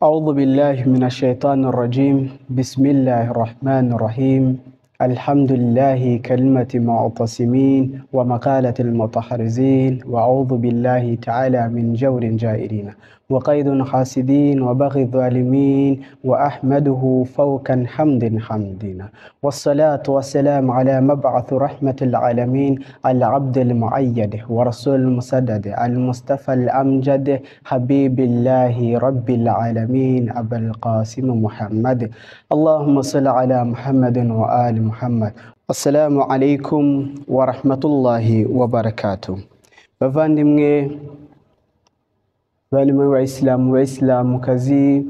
أعوذ بالله من الشيطان الرجيم. بسم الله الرحمن الرحيم. الحمد لله كلمة معتصمين ومقالة المتحرزين، وأعوذ بالله تعالى من جور جائرين وقيد حاسدين وبغي الظالمين، وأحمده فوقا حمد حمدين، والصلاة والسلام على مبعث رحمة العالمين العبد المعيد ورسول المسدد المصطفى الأمجد حبيب الله رب العالمين أبا القاسم محمد. اللهم صل على محمد وآل محمد. السلام عليكم ورحمة الله وبركاته. bavandimwe barimo Bayisilamu kazi,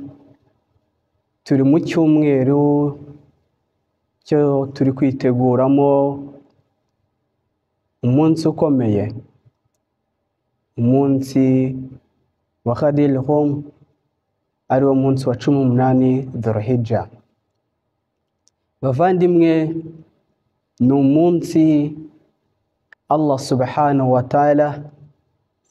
turi mu cyumweru cyo turi kwiteguramo umunsi ukomeye, umunsi wa Khadil Hum, ari wo munsi wa 18 Dhul-Hijjah. Bavandimwe, ni umunsi Allah subhanahu wa ta'ala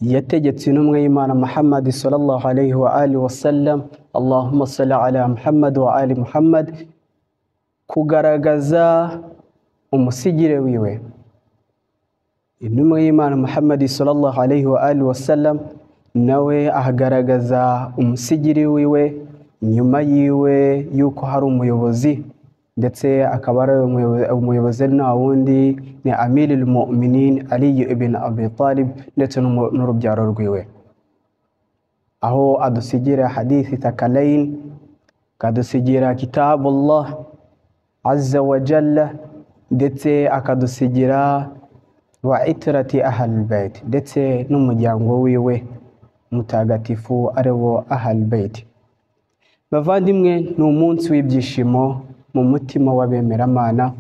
yategetse intumwa y'Imana Muhammad sallallahu alayhi wa alihi wa sallam, Allahumma salli ala Muhammad wa ali Muhammad, kugaragaza umusigire wiwe. Intumwa y'Imana Muhammad sallallahu alayhi wa alihi wa sallam nawe ahagaragaza umusigiri wiwe nyuma yiwe yuko hari umuyobozi, ndetse akaba ari umuyobozi na wundi ni Amirul Mu'minin Ali ibn Abi Talib ndetse n'urubyaro rwiwe, aho adusigira hadithi takalain, akadusigira kitabullah azza wa jalla, ndetse akadusigira wa itrati ahlul bait, ndetse n'umuryango wiwe mutagatifu ariwo ahlul bait. Bavandimwe, ni umunsi w'ibyishimo mu mutima w'abemeramana,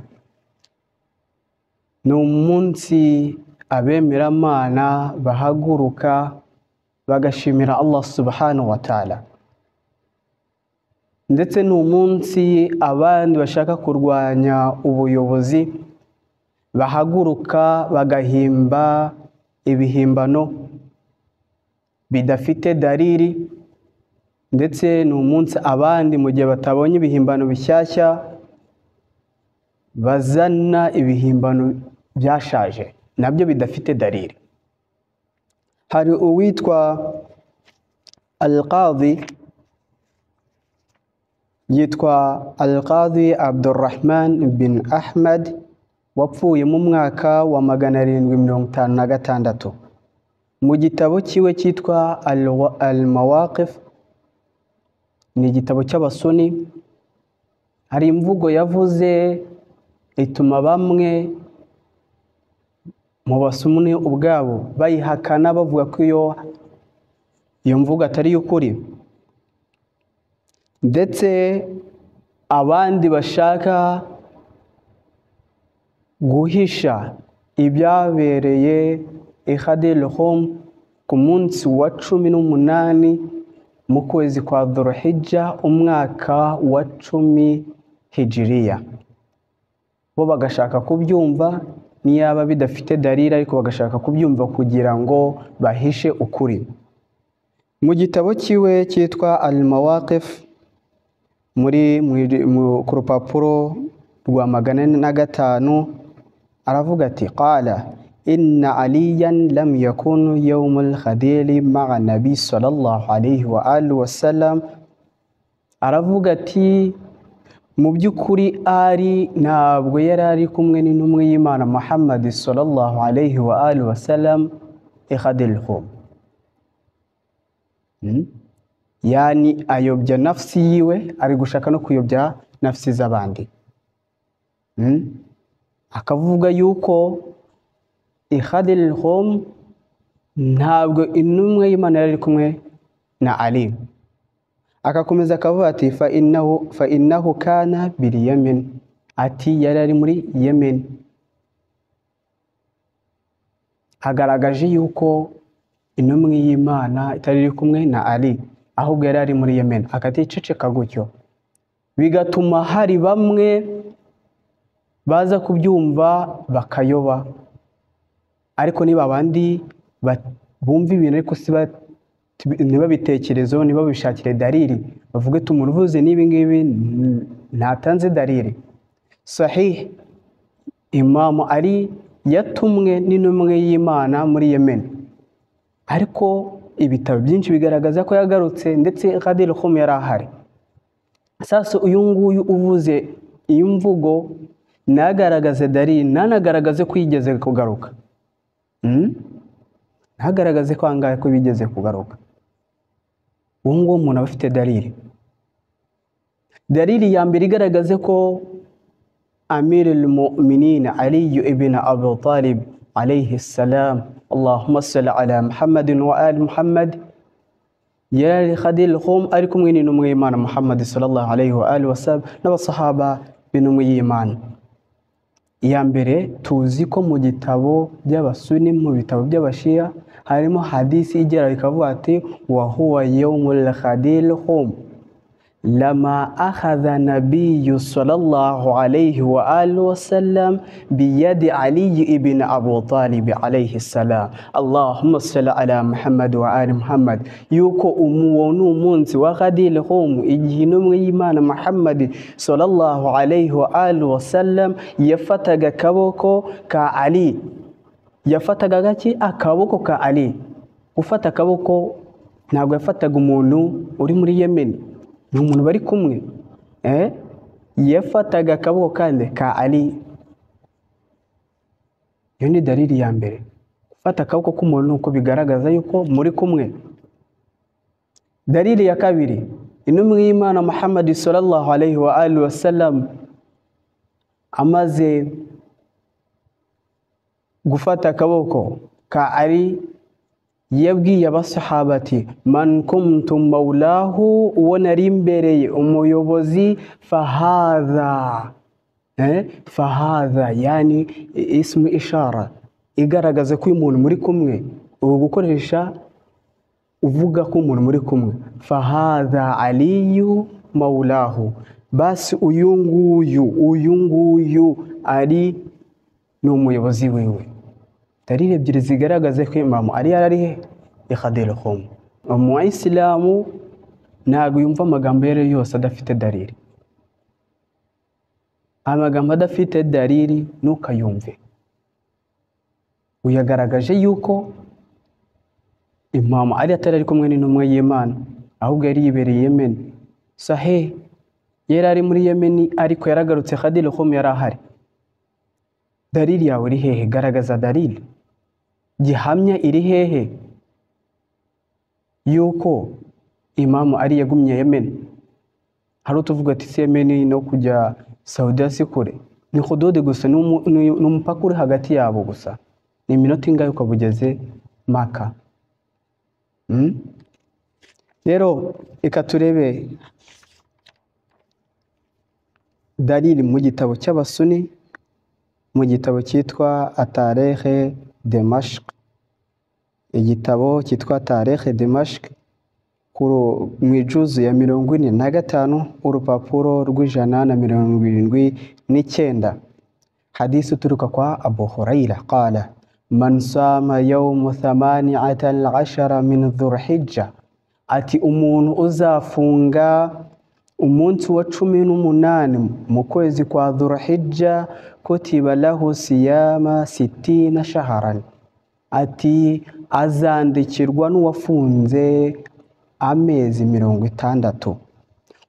ni umunsi abemeramana bahaguruka bagashimira Allah subhanahu wa ta'ala, ndetse ni umunsi abandi bashaka kurwanya ubuyobozi bahaguruka bagahimba ibihimbano bidafite dalili, ndetse ni umunsi abandi mu gihe batabonye ibihimbano bishyashya bazana ibihimbano byashaje nabyo bidafite dalili. Hari uwitwa Al-Qadhi, yitwa Al-Qadhi Abdurrahman bin Ahmad, wapfuye mu mwaka wa 756. mu gitabo kiwe cyitwa Al-Mawaqif, ni igitabo cy'abasuni, hari imvugo yavuze ituma bamwe mu basuni ubwabo bayihakana bavuga ko iyo mvugo atari y'ukuri, ndetse abandi bashaka guhisha ibyabereye i Khadil Hum ku munsi wa 18 mu kwezi kwa Dhul-Hijjah umwaka wa 10 Hijriya. Bo bagashaka kubyumva niyaba bidafite dalili, ariko bagashaka kubyumva kugira ngo bahishe ukuri. Mu gitabo kiwe cyitwa Al-Mawaqif, ku rupapuro rwa 405, aravuga ati qala inna aliyan lam yakun yawm al-khadili ma'a nabi sallallahu alayhi wa alihi wa sallam. Aravuga ati mu by'ukuri ari ntabwo yari ari kumwe n'intumwa y'Imana Muhammad sallallahu alayhi wa alihi wa sallam i Khadil Hum. Yani ayobya nafsi yiwe, ari gushaka no kuyobya nafsi z'abandi. Akavuga yuko i Khadil Hum ntabwo intumwa y'Imana yari kumwe na Ali. Akakomeza akavuga ati fa innahu kana bil Yemen, ati yari ari muri Yemen. Hagaragaje yuko intumwa y'Imana itari kumwe na Ali, ahubwo yari ari muri Yemen, akaticeceka gutyo, bigatuma hari bamwe baza kubyumva bakayoba, ariko niba abandi bumva ibintu ariko ntibabitekerezeho, ntibabishakire dalili, bavuge ati umuntu uvuze n'ibi ngibi ntatanze dalili. Sahih, Imam Ali yatumwe n'intumwe y'Imana muri Yemen, ariko ibitabo byinshi bigaragaza ko yagarutse, ndetse Ghadir Khum yari ahari. Sasa uyu nguyu uvuze iyi mvugo nagaragaze dalili, nanagaragaze ko yigeze kugaruka, ntagaragaze ko angahe ko bigeze kugaruka. Uwo nguwo umuntu aba afite dalili. Dalili ya mbere igaragaze ko Amir al-Mu'minin Ali ibn Abi Talib alayhi salam, Allahumma salli ala Muhammadin wa ali Muhammad, yari Ghadir Khum ari kumwe n'intumwa y'Imana Muhammad sallallahu alayhi wa alihi wasallam n'abasahaba b'intumwa y'Imana. Iya mbere tuzi ko mu gitabo by'abasuni, mu bitabo by'abashia harimo hadisi igera ikavuga ati wa huwa yawmul Ghadir Khum lama akhadha nabiyyu sallallahu alayhi wa alihi wasallam biyadi Ali ibn Abi Talib alayhi salam, Allahumma salli ala Muhammad wa ali Muhammad, yuko umuwonu umunsi wa Ghadir Khum igihe intumwa y'Imana Muhammad sallallahu alayhi wa alihi wasallam yafataga akaboko ka Ali. Yafataga gaki? Akaboko ka Ali. Gufata akaboko ntabwo yafataga umuntu uri muri Yemen, ni umuntu bari kumwe, yafataga akaboko kandi ka Ali. Iyo ni dalili ya mbere, gufata akaboko k'umuntu uko bigaragaza yuko muri kumwe. Dalili ya kabiri, intumwa y'Imana Muhammad sallallahu alayhi wa alihi wasallam amaze gufata akaboko ka Ali, yabwiye abasahaba ati man kuntum maulahu, uwo nari imbereye umuyobozi, fahadha yani ismu ishara igaragaza ko uyu muntu muri kumwe, ubu gukoresha uvuga ko umuntu muri kumwe, fahadha aliyu maulahu, basi uyu nguyu ari ni umuyobozi wiwe. Dalili ebyiri zigaragaza ko Imam Ali yari he? Ghadir Khum. Umuyisilamu ntabwo yumva amagambo yari yose adafite dalili. Amagambo adafite dalili ntukayumve. Uyagaragaje yuko Imam Ali atari ari kumwe n'intumwa y'Imana, ahubwo yari yibereye Yemen. Sahih, yari ari muri Yemen ariko yaragarutse, Ghadir Khum yari ahari. Dalili yawe iri hehe? Garagaza dalili. Gihamya iri hehe yuko Imam Ali yagumye Yemen? Hari utuvuga ati si Yemen no kujya Saudi si kure, ni hudud gusa, n'umupaka uri hagati yabo gusa, ni iminota ingahe ukabugeze Maka. Rero eka turebe dalili mu gitabo cy'abasuni, mu gitabo cyitwa Tarikh Dimashq. Igitabo cyitwa Tarikh Dimashq mu ijuzu ya 45 urupapuro rw'179, hadisi uturuka kwa Abu Huraira qala man sama yawm 18 min Dhulhijja, ati umuntu uzafunga umunsi wa 18 mu kwezi kwa Dhulhijja, kutiba lahu siyama 60 shaharan, ati azandikirwa n'uwafunze amezi 60.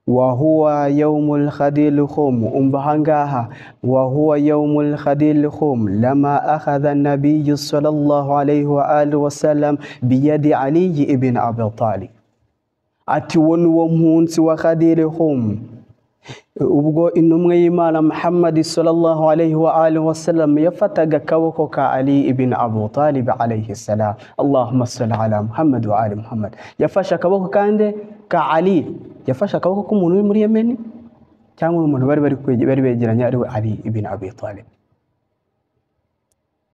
wa huwa yawmul Ghadir Khum, umbahangaha wa huwa yawmul Ghadir Khum lama akhadha an-nabiy sallallahu alayhi wa alihi wasallam biyadi Ali ibn Abi Talib, ati wo munsi wa Ghadir Khum ubwo intumwa y'Imana Muhammad sallallahu alayhi wa alihi wasallam yafataga akaboko ka Ali ibn Abi Talib alayhi salam, Allahumma salli ala Muhammad wa ali Muhammad. Yafashe akaboko kandi ka Ali, yafashe akaboko k'umuntu uri muri Yemen cyangwa umuntu bari begeranye ari we Ali ibn Abi Talib.